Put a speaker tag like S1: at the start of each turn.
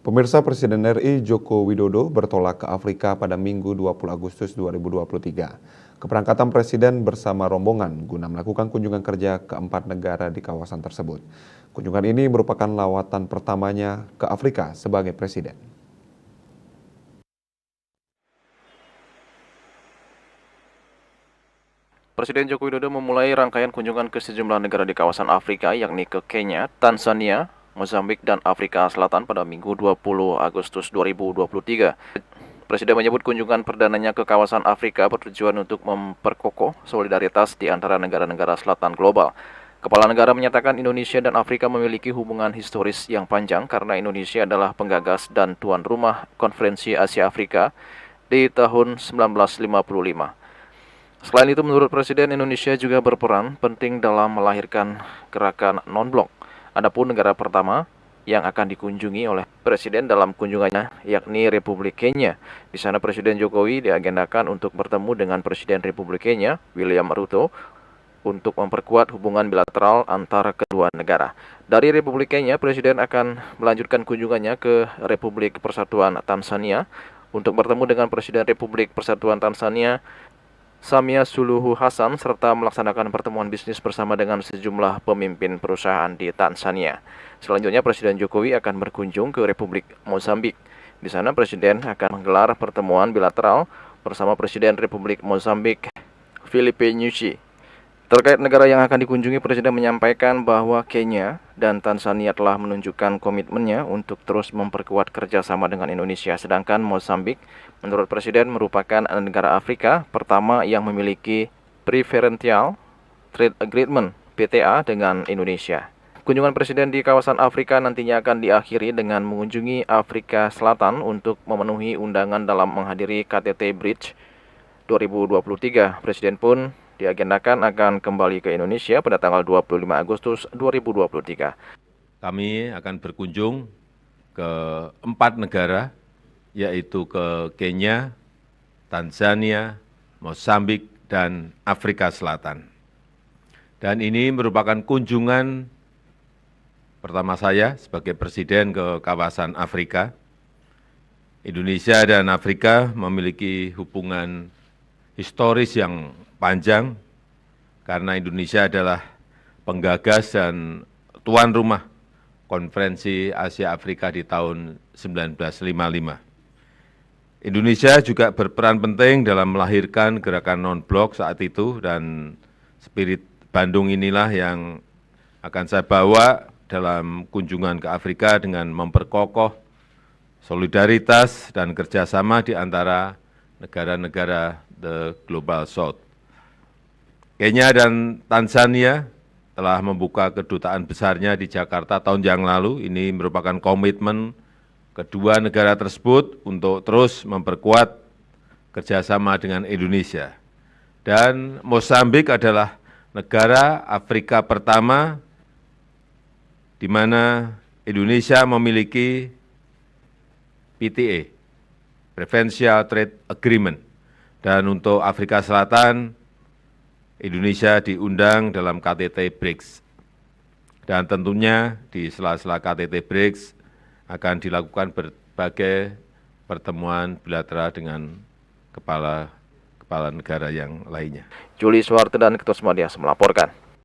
S1: Pemirsa, Presiden RI Joko Widodo bertolak ke Afrika pada Minggu 20 Agustus 2023. Keberangkatan Presiden bersama rombongan guna melakukan kunjungan kerja ke 4 negara di kawasan tersebut. Kunjungan ini merupakan lawatan pertamanya ke Afrika sebagai Presiden.
S2: Presiden Joko Widodo memulai rangkaian kunjungan ke sejumlah negara di kawasan Afrika, yakni ke Kenya, Tanzania, Mozambik, dan Afrika Selatan pada Minggu 20 Agustus 2023. Presiden menyebut kunjungan perdananya ke kawasan Afrika bertujuan untuk memperkokoh solidaritas di antara negara-negara selatan global. Kepala negara menyatakan Indonesia dan Afrika memiliki hubungan historis yang panjang karena Indonesia adalah penggagas dan tuan rumah Konferensi Asia Afrika di tahun 1955. Selain itu, menurut Presiden, Indonesia juga berperan penting dalam melahirkan gerakan non-blok. Adapun negara pertama yang akan dikunjungi oleh Presiden dalam kunjungannya yakni Republik Kenya. Di sana Presiden Jokowi diagendakan untuk bertemu dengan Presiden Republik Kenya, William Ruto, untuk memperkuat hubungan bilateral antara kedua negara. Dari Republik Kenya, Presiden akan melanjutkan kunjungannya ke Republik Persatuan Tanzania untuk bertemu dengan Presiden Republik Persatuan Tanzania, Samia Suluhu Hasan, serta melaksanakan pertemuan bisnis bersama dengan sejumlah pemimpin perusahaan di Tanzania. Selanjutnya, Presiden Jokowi akan berkunjung ke Republik Mozambik. Di sana, Presiden akan menggelar pertemuan bilateral bersama Presiden Republik Mozambik, Filipe Nyusi. Terkait negara yang akan dikunjungi, Presiden menyampaikan bahwa Kenya dan Tanzania telah menunjukkan komitmennya untuk terus memperkuat kerjasama dengan Indonesia. Sedangkan Mozambik, menurut Presiden, merupakan negara Afrika pertama yang memiliki Preferential Trade Agreement (PTA) dengan Indonesia. Kunjungan Presiden di kawasan Afrika nantinya akan diakhiri dengan mengunjungi Afrika Selatan untuk memenuhi undangan dalam menghadiri KTT Bridge 2023. Presiden pun diagendakan akan kembali ke Indonesia pada tanggal 25 Agustus 2023.
S3: Kami akan berkunjung ke 4 negara, yaitu ke Kenya, Tanzania, Mozambik, dan Afrika Selatan. Dan ini merupakan kunjungan pertama saya sebagai Presiden ke kawasan Afrika. Indonesia dan Afrika memiliki hubungan historis yang panjang karena Indonesia adalah penggagas dan tuan rumah Konferensi Asia Afrika di tahun 1955. Indonesia juga berperan penting dalam melahirkan gerakan non-blok saat itu, dan spirit Bandung inilah yang akan saya bawa dalam kunjungan ke Afrika dengan memperkokoh solidaritas dan kerjasama di antara negara-negara the Global South. Kenya dan Tanzania telah membuka kedutaan besarnya di Jakarta tahun yang lalu. Ini merupakan komitmen kedua negara tersebut untuk terus memperkuat kerjasama dengan Indonesia. Dan Mozambik adalah negara Afrika pertama di mana Indonesia memiliki PTA, Preferential Trade Agreement. Dan untuk Afrika Selatan, Indonesia diundang dalam KTT BRICS. Dan tentunya di sela-sela KTT BRICS akan dilakukan berbagai pertemuan bilateral dengan kepala negara yang lainnya.
S2: Juli Suwarte dan Ketua Semadias melaporkan.